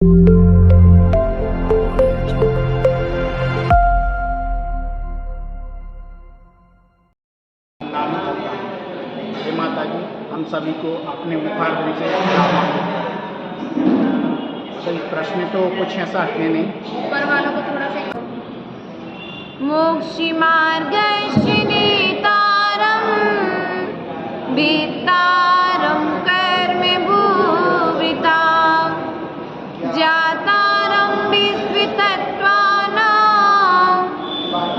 माता जी हम सभी को अपने उपहार से सही प्रश्न तो कुछ ऐसा है नहीं, ऊपर वालों को थोड़ा सा मोक्षि मार्गशिनीतारं वित्तारं कर्म भूवितां जातारं विश्वतत्त्वानां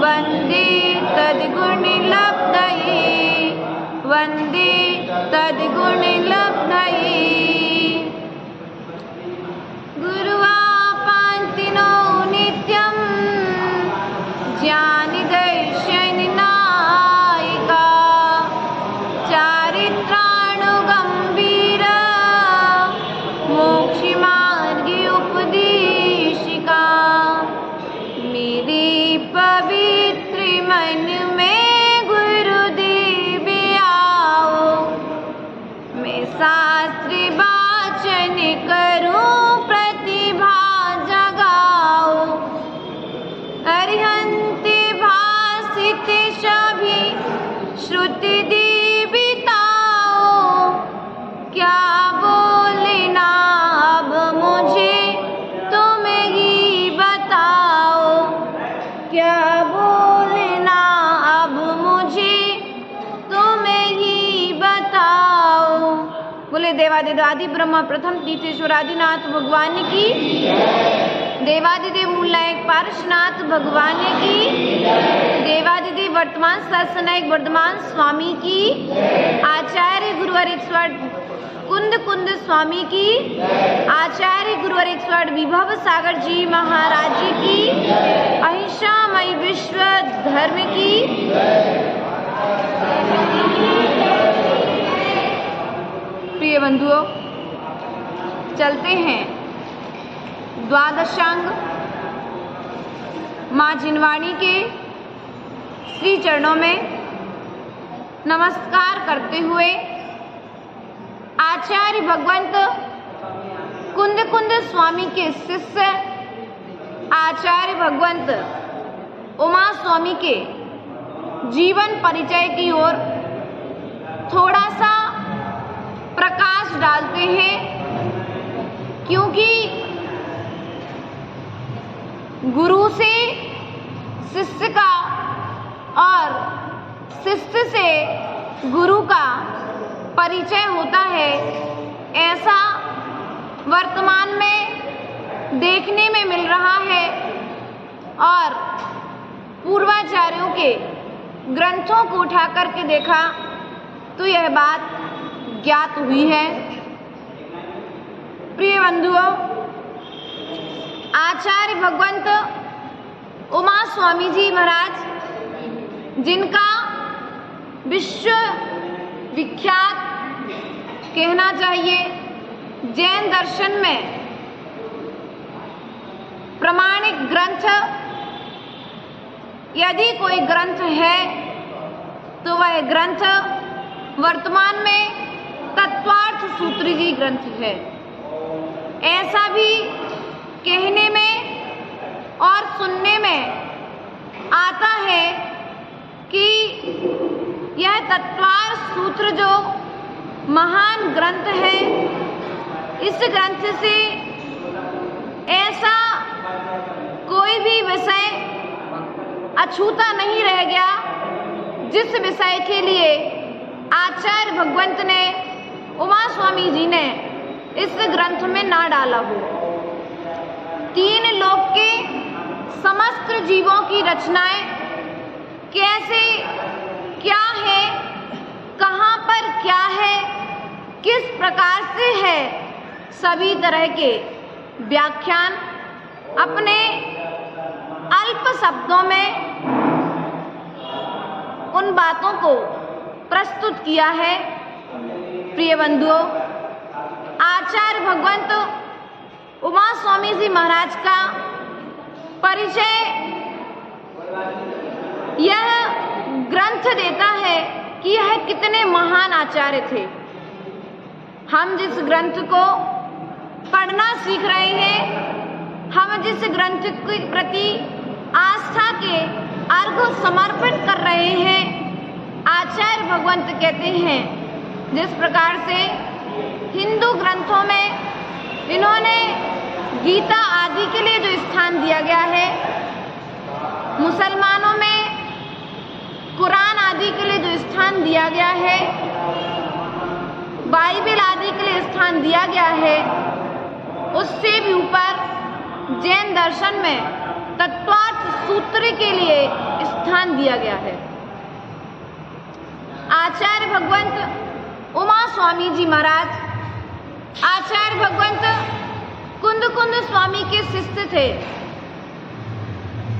वन्दे तद्गुणलब्धये वन्दे तद्गुणलब्धये गुरुवापान्तिनो नित्यं ज्ञानदर्शननायिका चारित्राणुगम्भीर मोक्षमार्गे उपदेशिका मेरे पवित्र मन में गुरुदेव आओ मैं शास्त्र वाचन करूं प्रतिभा जगाओ अरिहंते भासित सभी श्रुति देवताओ क्या बोलना अब मुझे तुम ही बताओ क्या बोलना अब मुझे तुम ही बताओ। बोले देवादिदेव आदि ब्रह्म प्रथम तीर्थेश्वर आदिनाथ भगवान की, देवादिदेव मूलनायक पारसनाथ भगवान की, देवादिदेव वर्तमान शासनायक वर्धमान स्वामी की, आचार्य गुरुवरेश्वर कुंद कुंद स्वामी की, आचार्य गुरुवरेश्वर विभव सागर जी महाराज जी की, अहिंसामय विश्व धर्म की। प्रिय बंधुओं, चलते हैं द्वादशांग माँ जिनवाणी के श्री चरणों में नमस्कार करते हुए आचार्य भगवंत कुंद कुंद स्वामी के शिष्य आचार्य भगवंत उमा स्वामी के जीवन परिचय की ओर थोड़ा सा प्रकाश डालते हैं, क्योंकि गुरु से शिष्य का और शिष्य से गुरु का परिचय होता है, ऐसा वर्तमान में देखने में मिल रहा है और पूर्वाचार्यों के ग्रंथों को उठा करके देखा तो यह बात ज्ञात हुई है। प्रिय बंधुओं, आचार्य भगवंत उमा स्वामी जी महाराज, जिनका विश्व विख्यात कहना चाहिए जैन दर्शन में प्रमाणिक ग्रंथ, यदि कोई ग्रंथ है तो वह ग्रंथ वर्तमान में तत्वार्थ सूत्र जी ग्रंथ है। ऐसा भी कहने में और सुनने में आता है कि यह तत्वार्थ सूत्र जो महान ग्रंथ है, इस ग्रंथ से ऐसा कोई भी विषय अछूता नहीं रह गया जिस विषय के लिए आचार्य भगवंत ने उमा स्वामी जी ने इस ग्रंथ में ना डाला हो। तीन लोक के समस्त जीवों की रचनाएं कैसे क्या है, कहाँ पर क्या है, किस प्रकार से है, सभी तरह के व्याख्यान अपने अल्प शब्दों में उन बातों को प्रस्तुत किया है। प्रिय बंधुओं, आचार्य भगवंत उमा स्वामी जी महाराज का परिचय यह ग्रंथ देता है कि यह कितने महान आचार्य थे। हम जिस ग्रंथ को पढ़ना सीख रहे हैं, हम जिस ग्रंथ के प्रति आस्था के अर्घ्य समर्पित कर रहे हैं, आचार्य भगवंत कहते हैं जिस प्रकार से हिंदू ग्रंथों में इन्होंने गीता आदि के लिए जो स्थान दिया गया है, मुसलमानों में कुरान आदि के लिए जो स्थान दिया गया है, बाइबल आदि के लिए स्थान दिया गया है, उससे भी ऊपर जैन दर्शन में तत्वार्थ सूत्र के लिए स्थान दिया गया है। आचार्य भगवंत उमा स्वामी जी महाराज, आचार्य भगवंत कुंद स्वामी के शिष्य थे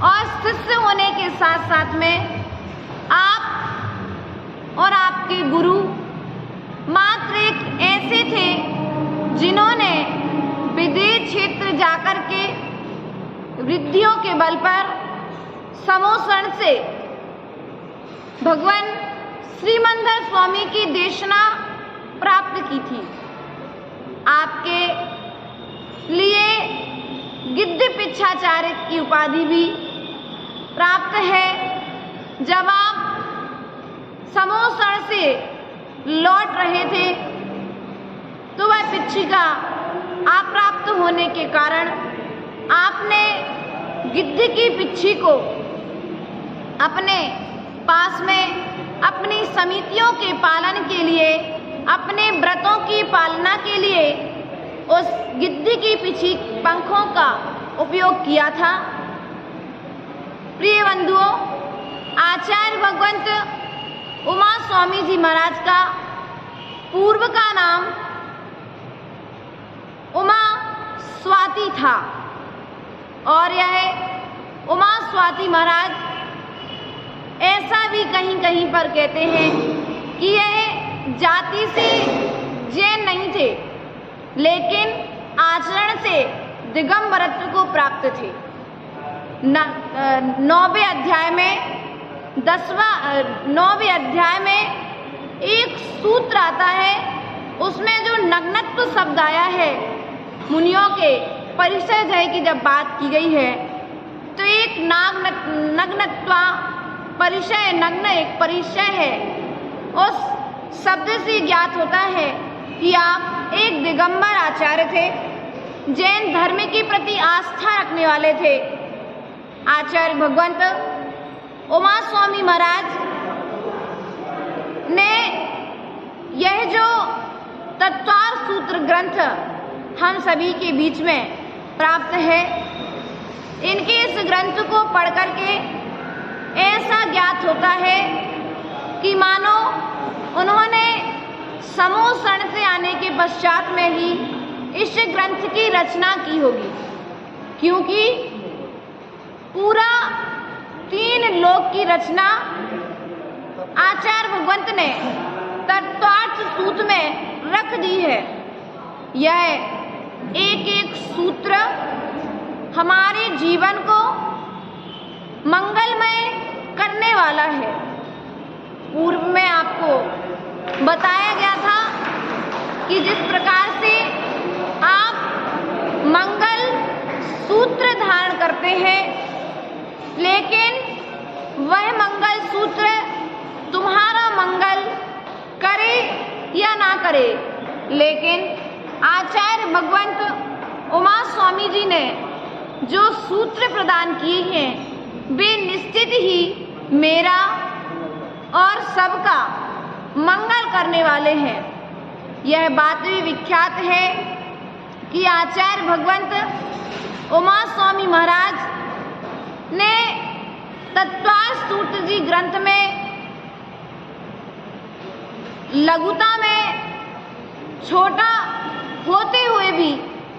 और शिष्य होने के साथ साथ में आप और आपके गुरु मात्र एक ऐसे थे जिन्होंने विदेश क्षेत्र जाकर के रिद्धियों के बल पर समोषण से भगवान श्रीमंदर स्वामी की देशना प्राप्त की थी। आपके लिए गिद्ध पिछाचार्य की उपाधि भी प्राप्त है। जब आप समोषण से लौट रहे थे तो वह पिच्छिका अप्राप्त होने के कारण आपने गिद्ध की पिच्छी को अपने पास में अपनी समितियों के पालन के लिए, अपने व्रतों की पालना के लिए उस गिद्ध की पिछी पंखों का उपयोग किया था। प्रिय बंधुओं, आचार्य भगवंत उमा स्वामी जी महाराज का पूर्व का नाम उमा स्वाति था और यह उमा स्वाति महाराज ऐसा भी कहीं कहीं पर कहते हैं कि यह जाति से जैन नहीं थे, लेकिन आचरण से दिगंबरत्व को प्राप्त थे। 9वें अध्याय में 9वें अध्याय में एक सूत्र आता है, उसमें जो नग्नत्व शब्द आया है, मुनियों के परिचय जय की जब बात की गई है तो एक नग्नत्वा परिचय, नग्न एक परिचय है। उस शब्द से ज्ञात होता है कि आप एक दिगंबर आचार्य थे, जैन धर्म के प्रति आस्था रखने वाले थे। आचार्य भगवंत उमा स्वामी महाराज ने यह जो तत्वार सूत्र ग्रंथ हम सभी के बीच में प्राप्त है, इनके इस ग्रंथ को पढ़ करके ऐसा ज्ञात होता है कि मानो उन्होंने समोषण से आने के पश्चात में ही इस ग्रंथ की रचना की होगी, क्योंकि पूरा 3 लोक की रचना आचार्य भगवंत ने तत्वार्थ सूत्र में रख दी है। यह एक एक सूत्र हमारे जीवन को मंगलमय करने वाला है। पूर्व में आपको बताया गया था कि जिस प्रकार से आप मंगल सूत्र धारण करते हैं, लेकिन वह मंगल सूत्र तुम्हारा मंगल करे या ना करे, लेकिन आचार्य भगवंत उमा स्वामी जी ने जो सूत्र प्रदान किए हैं वे निश्चित ही मेरा और सबका मंगल करने वाले हैं। यह बात भी विख्यात है कि आचार्य भगवंत उमा स्वामी महाराज ने तत्वार सूत्र जी ग्रंथ में लघुता में छोटा होते हुए भी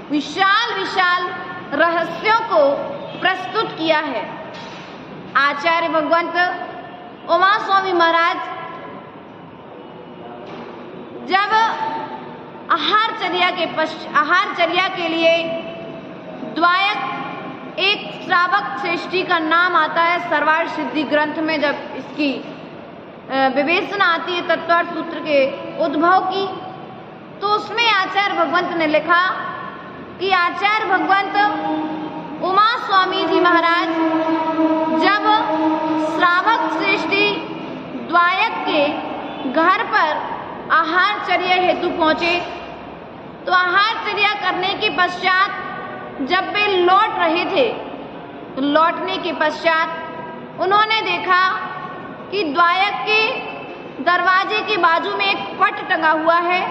विशाल विशाल रहस्यों को प्रस्तुत किया है। आचार्य भगवंत उमा स्वामी महाराज जब आहारचर्या के लिए द्वायक एक श्रावक श्रेष्ठी का नाम आता है सर्वार्थ सिद्धि ग्रंथ में, जब इसकी विवेचना आती है तत्वार्थ सूत्र के उद्भव की, तो उसमें आचार्य भगवंत ने लिखा कि आचार्य भगवंत उमा स्वामी जी महाराज जब श्रावक श्रेष्ठी द्वायक के घर पर आहारचर्या हेतु पहुंचे तो आहारचर्या करने के पश्चात जब वे लौट रहे थे तो लौटने के पश्चात उन्होंने देखा कि द्वायक के दरवाजे के बाजू में एक पट टंगा हुआ है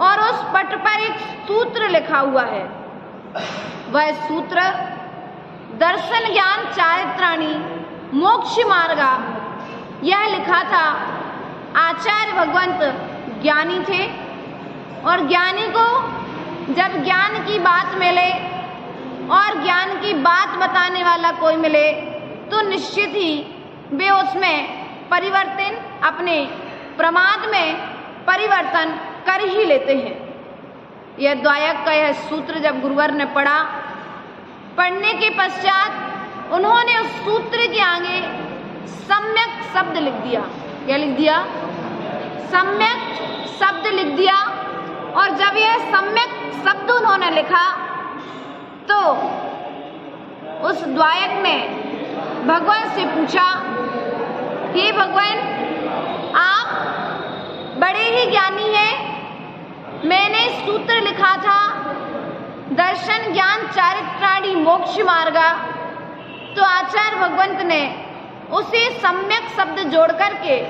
और उस पट पर एक सूत्र लिखा हुआ है। वह सूत्र दर्शन ज्ञान चारित्राणी मोक्ष मार्गा यह लिखा था। आचार्य भगवंत ज्ञानी थे और ज्ञानी को जब ज्ञान की बात मिले और ज्ञान की बात बताने वाला कोई मिले तो निश्चित ही वे उसमें परिवर्तन अपने प्रमाद में परिवर्तन कर ही लेते हैं। यह द्वायक का यह सूत्र जब गुरुवर ने पढ़ा, पढ़ने के पश्चात उन्होंने उस सूत्र के आगे सम्यक शब्द लिख दिया। क्या लिख दिया? सम्यक शब्द लिख दिया। और जब यह सम्यक शब्द उन्होंने लिखा तो उस द्वायक ने भगवान से पूछा, हे भगवान, आप बड़े ही ज्ञानी हैं, मैंने सूत्र लिखा था दर्शन ज्ञान चारित्राणी मोक्ष मार्गा। तो आचार्य भगवंत ने उसे सम्यक शब्द जोड़ करके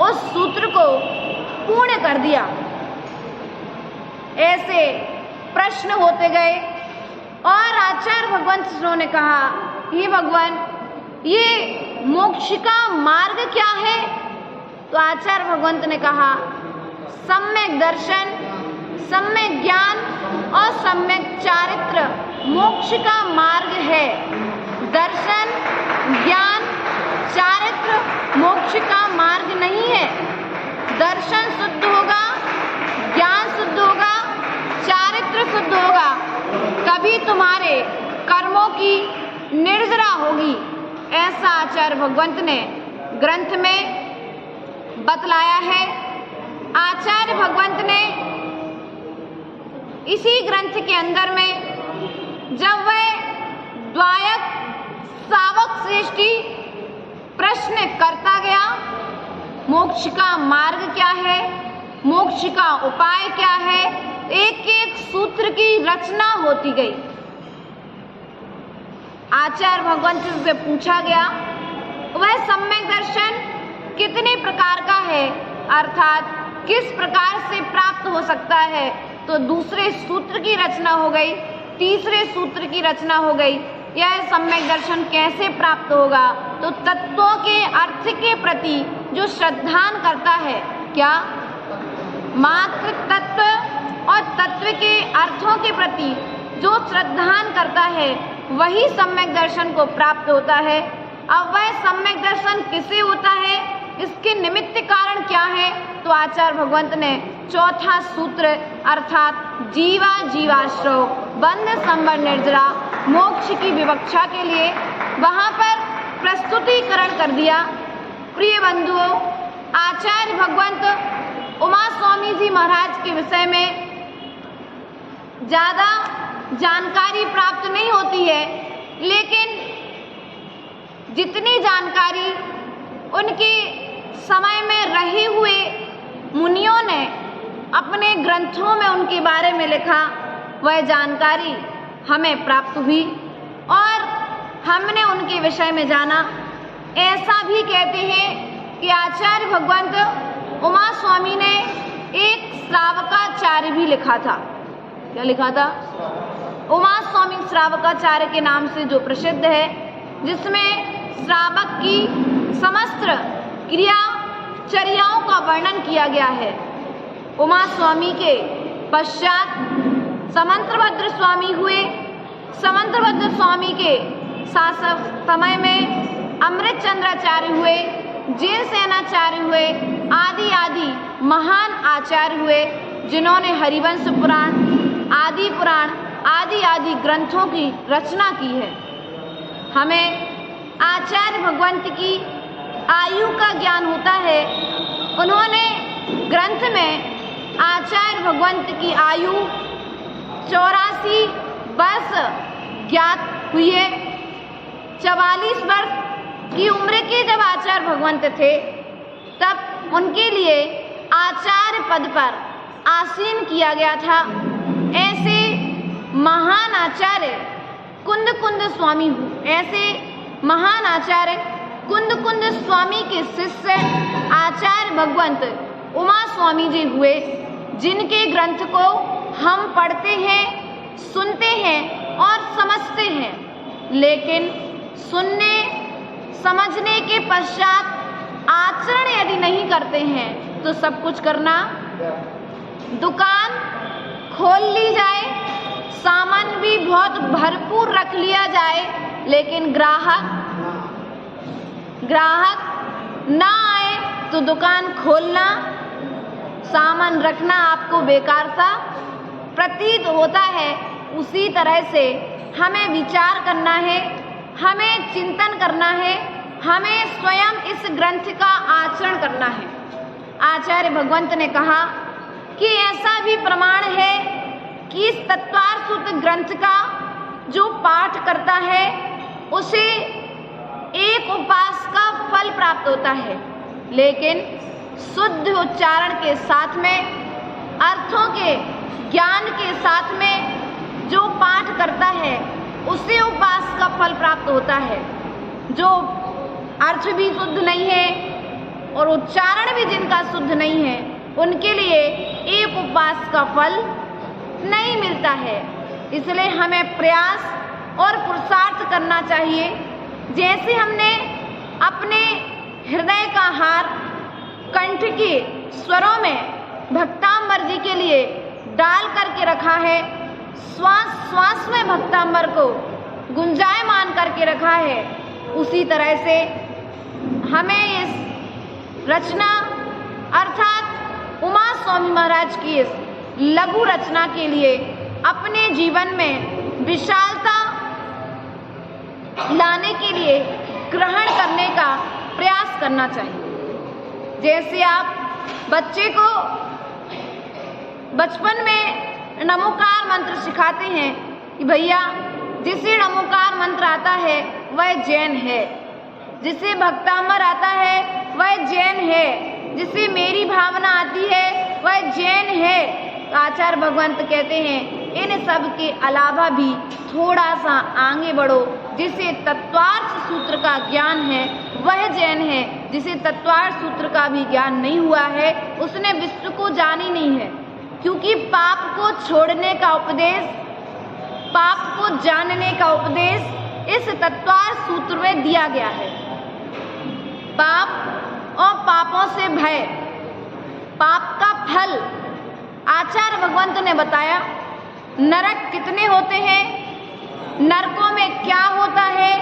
उस सूत्र को पूर्ण कर दिया। ऐसे प्रश्न होते गए और आचार्य भगवंत उन्होंने कहा, हे भगवान, ये मोक्ष का मार्ग क्या है? तो आचार्य भगवंत ने कहा, सम्यक दर्शन, सम्यक ज्ञान और सम्यक चारित्र मोक्ष का मार्ग है। दर्शन, ज्ञान, चारित्र मोक्ष का मार्ग नहीं है। दर्शन शुद्ध होगा, ज्ञान शुद्ध होगा, चारित्र शुद्ध होगा, तभी तुम्हारे कर्मों की निर्जरा होगी। ऐसा आचार्य भगवंत ने ग्रंथ में बतलाया है। आचार्य भगवंत ने इसी ग्रंथ के अंदर में जब वह द्वायक श्रावक श्रेष्ठी प्रश्न करता गया, मोक्ष का मार्ग क्या है, मोक्ष का उपाय क्या है, एक एक सूत्र की रचना होती गई। आचार्य भगवंत से पूछा गया, वह सम्यक दर्शन कितने प्रकार का है, अर्थात किस प्रकार से प्राप्त हो सकता है? तो दूसरे सूत्र की रचना हो गई, तीसरे सूत्र की रचना हो गई। यह सम्यक दर्शन कैसे प्राप्त होगा? तो तत्वों के अर्थ के प्रति जो श्रद्धान करता है, क्या मात्र तत्व और तत्व के अर्थों के प्रति जो श्रद्धान करता है वही सम्यक दर्शन को प्राप्त होता है। अब वह सम्यक दर्शन किसे होता है, इसके निमित्त कारण क्या है? तो आचार्य भगवंत ने चौथा सूत्र अर्थात जीवा जीवाश्रव बंध संबर निर्जरा मोक्ष की विवक्षा के लिए वहां पर प्रस्तुतिकरण कर दिया। प्रिय बंधुओं, आचार्य भगवंत उमा स्वामी जी महाराज के विषय में ज़्यादा जानकारी प्राप्त नहीं होती है, लेकिन जितनी जानकारी उनके समय में रहे हुए मुनियों ने अपने ग्रंथों में उनके बारे में लिखा, वह जानकारी हमें प्राप्त हुई और हमने उनके विषय में जाना। ऐसा भी कहते हैं कि आचार्य भगवंत उमा स्वामी ने एक श्रावकाचार्य भी लिखा था। क्या लिखा था? उमा स्वामी श्रावकाचार्य के नाम से जो प्रसिद्ध है, जिसमें श्रावक की समस्त क्रियाचर्याओं का वर्णन किया गया है। उमा स्वामी के पश्चात समंतभद्र स्वामी हुए। समंतभद्र स्वामी के शासक समय में अमृतचंद्राचार्य हुए, जीनसेनाचार्य हुए, आदि आदि महान आचार्य हुए, जिन्होंने हरिवंश पुराण, आदि पुराण आदि आदि ग्रंथों की रचना की है। हमें आचार्य भगवंत की आयु का ज्ञान होता है। उन्होंने ग्रंथ में आचार्य भगवंत की आयु 84 वर्ष ज्ञात हुए। 44 वर्ष की उम्र के जब आचार्य भगवंत थे, तब उनके लिए आचार्य पद पर आसीन किया गया था। ऐसे महान आचार्य कुंद स्वामी ऐसे महान आचार्य कुंद स्वामी के शिष्य आचार्य भगवंत उमा स्वामी जी हुए, जिनके ग्रंथ को हम पढ़ते हैं, सुनते हैं और समझते हैं, लेकिन सुनने समझने के पश्चात आचरण यदि नहीं करते हैं तो सब कुछ करना। दुकान खोल ली जाए, सामान भी बहुत भरपूर रख लिया जाए, लेकिन ग्राहक ना आए तो दुकान खोलना, सामान रखना आपको बेकार सा प्रतीत होता है। उसी तरह से हमें विचार करना है, हमें चिंतन करना है, हमें स्वयं इस ग्रंथ का आचरण करना है। आचार्य भगवंत ने कहा कि ऐसा भी प्रमाण है कि इस तत्वार्थ सूत्र ग्रंथ का जो पाठ करता है उसे एक उपवास का फल प्राप्त होता है, लेकिन शुद्ध उच्चारण के साथ में, अर्थों के ज्ञान के साथ में जो पाठ करता है उसे उपवास का फल प्राप्त होता है। जो अर्थ भी शुद्ध नहीं है और उच्चारण भी जिनका शुद्ध नहीं है, उनके लिए एक उपवास का फल नहीं मिलता है। इसलिए हमें प्रयास और पुरुषार्थ करना चाहिए। जैसे हमने अपने हृदय का हार कंठ के स्वरों में भक्तांबर जी के लिए डाल करके रखा है, श्वास श्वास में भक्तांबर को गुंजायमान करके रखा है, उसी तरह से हमें इस रचना अर्थात उमा स्वामी महाराज की इस लघु रचना के लिए अपने जीवन में विशालता लाने के लिए ग्रहण करने का प्रयास करना चाहिए। जैसे आप बच्चे को बचपन में नमोकार मंत्र सिखाते हैं कि भैया जिसे नमोकार मंत्र आता है वह जैन है, जिसे भक्तांबर आता है वह जैन है, जिसे मेरी भावना आती है वह जैन है। आचार्य भगवंत कहते हैं इन सब के अलावा भी थोड़ा सा आगे बढ़ो, जिसे तत्वार्थ सूत्र का ज्ञान है वह जैन है, जिसे तत्वार्थ सूत्र का भी ज्ञान नहीं हुआ है उसने विश्व को जानी नहीं है। क्योंकि पाप को छोड़ने का उपदेश, पाप को जानने का उपदेश इस तत्वार्थ सूत्र में दिया गया है। पाप और पापों से भय, पाप का फल आचार्य भगवंत ने बताया। नरक कितने होते हैं, नरकों में क्या होता है,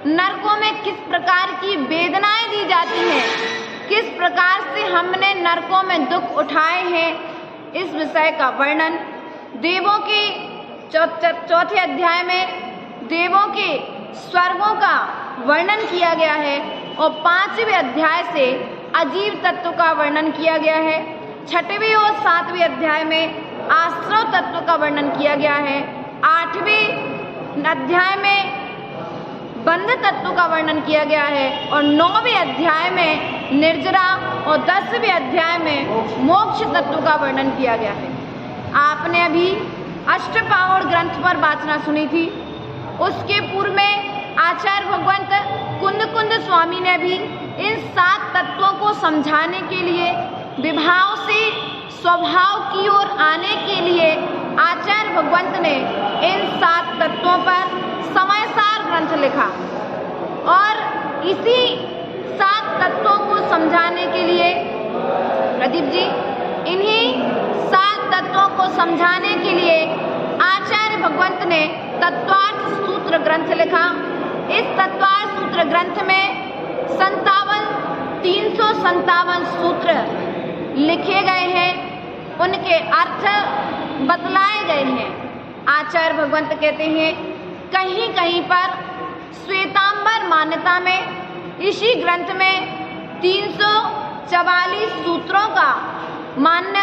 नरकों में किस प्रकार की वेदनाएं दी जाती हैं, किस प्रकार से हमने नरकों में दुख उठाए हैं, इस विषय का वर्णन देवों के चौथे अध्याय में देवों के स्वर्गों का वर्णन किया गया है और 5वें अध्याय से अजीव तत्व का वर्णन किया गया है। 6वें और 7वें अध्याय में आश्रव तत्व का वर्णन किया गया है। 8वें अध्याय में बंध तत्व का वर्णन किया गया है और 9वें अध्याय में निर्जरा और 10वें अध्याय में मोक्ष तत्व का वर्णन किया गया है। आपने अभी अष्टपावड़ ग्रंथ पर वाचना सुनी थी। उसके पूर्व में आचार्य भगवंत कुंद स्वामी ने भी इन 7 तत्वों को समझाने के लिए, विभाव से स्वभाव की ओर आने के लिए आचार्य भगवंत ने इन 7 तत्वों पर समयसार ग्रंथ लिखा और इसी 7 तत्वों को समझाने के लिए प्रदीप जी, इन्हीं 7 तत्वों को समझाने के लिए आचार्य भगवंत ने तत्वार्थ सूत्र ग्रंथ लिखा। इस तत्वार्थ सूत्र ग्रंथ में 357 सूत्र लिखे गए हैं, उनके अर्थ बतलाए गए हैं। आचार्य भगवंत कहते हैं कहीं कहीं पर श्वेतांबर मान्यता में इसी ग्रंथ में 344 सूत्रों का मान्य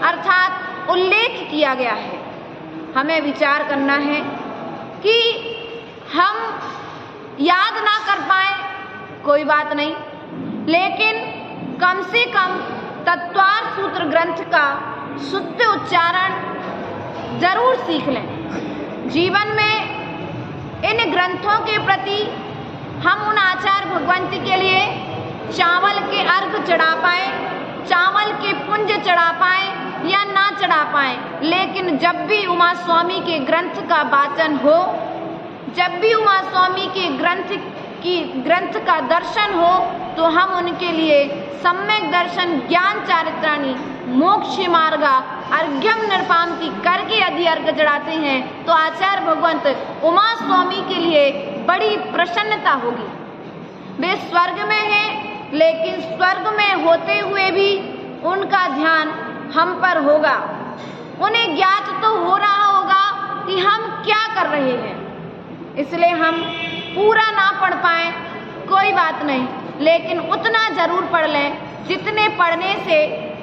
अर्थात उल्लेख किया गया है। हमें विचार करना है कि हम याद ना कर पाए कोई बात नहीं, लेकिन कम से कम तत्वार्थ सूत्र ग्रंथ का शुद्ध उच्चारण जरूर सीख लें। जीवन में इन ग्रंथों के प्रति हम उन आचार्य भगवंत के लिए चावल के अर्घ चढ़ा पाए, चावल के पुंज चढ़ा पाए या ना चढ़ा पाए, लेकिन जब भी उमा स्वामी के ग्रंथ का वाचन हो, जब भी उमा स्वामी के ग्रंथ का दर्शन हो, तो हम उनके लिए सम्यक दर्शन ज्ञान चारित्राणी मोक्ष मार्गा अर्घ्यम नृपांति करके यदि अर्घ चढ़ाते हैं तो आचार्य भगवंत उमा स्वामी के लिए बड़ी प्रसन्नता होगी। वे स्वर्ग में हैं, लेकिन स्वर्ग में होते हुए भी उनका ध्यान हम पर होगा। उन्हें ज्ञात तो हो रहा होगा कि हम क्या कर रहे हैं, इसलिए हम पूरा ना पढ़ पाए कोई बात नहीं, लेकिन उतना जरूर पढ़ लें जितने पढ़ने से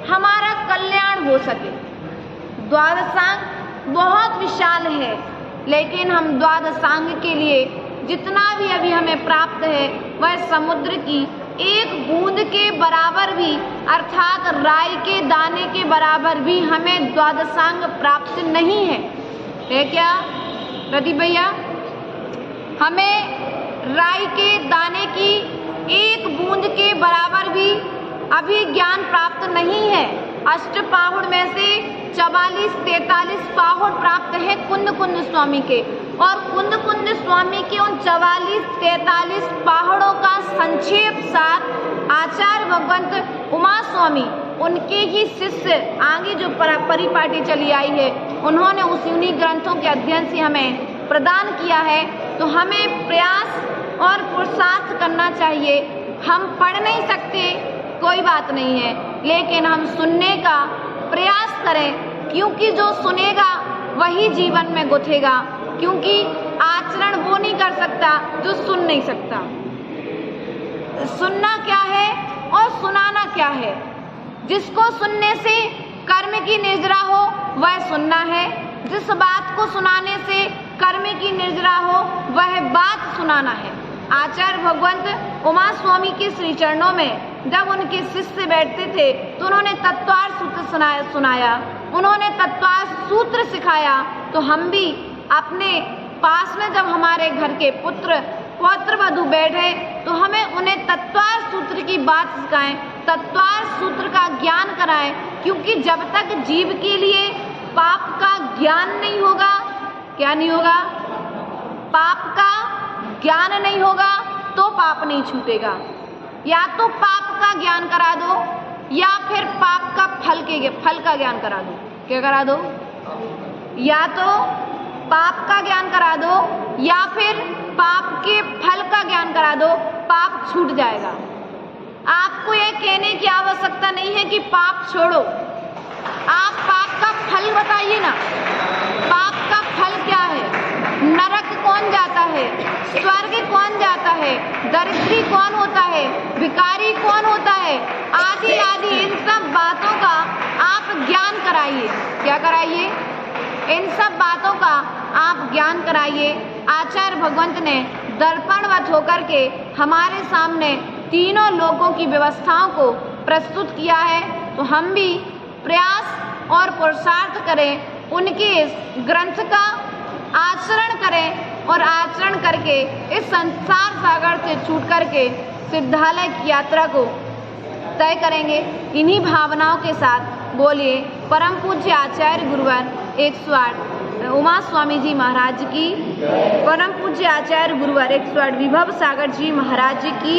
हमारा कल्याण हो सके। द्वादशांग बहुत विशाल है, लेकिन हम द्वादशांग के लिए जितना भी अभी हमें प्राप्त है वह समुद्र की एक बूंद के बराबर भी, अर्थात राई के दाने के बराबर भी हमें द्वादशांग प्राप्त नहीं है क्या प्रदीप भैया? हमें राई के दाने की एक बूंद के बराबर भी अभी ज्ञान प्राप्त नहीं है। अष्टपाहुड़ में से 44-43 पाहुड़ प्राप्त है कुंद कुंद स्वामी के, और कुंद कुंद स्वामी के उन 44-43 पहाड़ों का संक्षेप सार आचार्य भगवंत उमा स्वामी उनके ही शिष्य आगे जो परिपाटी चली आई है, उन्होंने उस उन्हीं ग्रंथों के अध्ययन से हमें प्रदान किया है। तो हमें प्रयास और पुरुषार्थ करना चाहिए। हम पढ़ नहीं सकते कोई बात नहीं है, लेकिन हम सुनने का प्रयास करें, क्योंकि जो सुनेगा वही जीवन में गुथेगा, क्योंकि आचरण वो नहीं कर सकता जो सुन नहीं सकता। सुनना क्या है और सुनाना क्या है? जिसको सुनने से कर्म की निर्जरा हो वह सुनना है, जिस बात को सुनाने से कर्म की निर्जरा हो वह बात सुनाना है। आचार्य भगवंत उमा स्वामी के श्री चरणों में जब उनके शिष्य बैठते थे तो उन्होंने तत्वार्थ सूत्र सुनाया, उन्होंने तत्वार्थ सूत्र सिखाया। तो हम भी अपने पास में जब हमारे घर के पौत्र वधु बैठे तो हमें उन्हें तत्वार्थ सूत्र की बात सिखाएं, तत्वार्थ सूत्र का ज्ञान कराएं, क्योंकि जब तक जीव के लिए पाप का ज्ञान नहीं होगा, क्या नहीं होगा? पाप का ज्ञान नहीं होगा तो पाप नहीं छूटेगा। या तो पाप का ज्ञान करा दो या फिर पाप का फल का ज्ञान करा दो। क्या करा दो? या तो पाप का ज्ञान करा दो या फिर पाप के फल का ज्ञान करा दो, पाप छूट जाएगा। आपको यह कहने की आवश्यकता नहीं है कि पाप छोड़ो, आप पाप का फल बताइए ना। पाप का फल क्या है? नरक कौन जाता है? स्वर्ग कौन जाता है? दरिद्री कौन होता है? भिखारी कौन होता है? आदि आदि इन सब बातों का आप ज्ञान कराइए। क्या कराइए? इन सब बातों का आप ज्ञान कराइए। आचार्य भगवंत ने दर्पणवत होकर के हमारे सामने तीनों लोकों की व्यवस्थाओं को प्रस्तुत किया है, तो हम भी प्रयास और पुरुषार्थ करें, उनके इस ग्रंथ का आचरण करें और आचरण करके इस संसार सागर से छूट करके सिद्धालय की यात्रा को तय करेंगे। इन्हीं भावनाओं के साथ बोलिए परम पूज्य आचार्य गुरुवर 108 उमा स्वामी जी महाराज की, परम पूज्य आचार्य गुरुवर 108 विभव सागर जी महाराज की।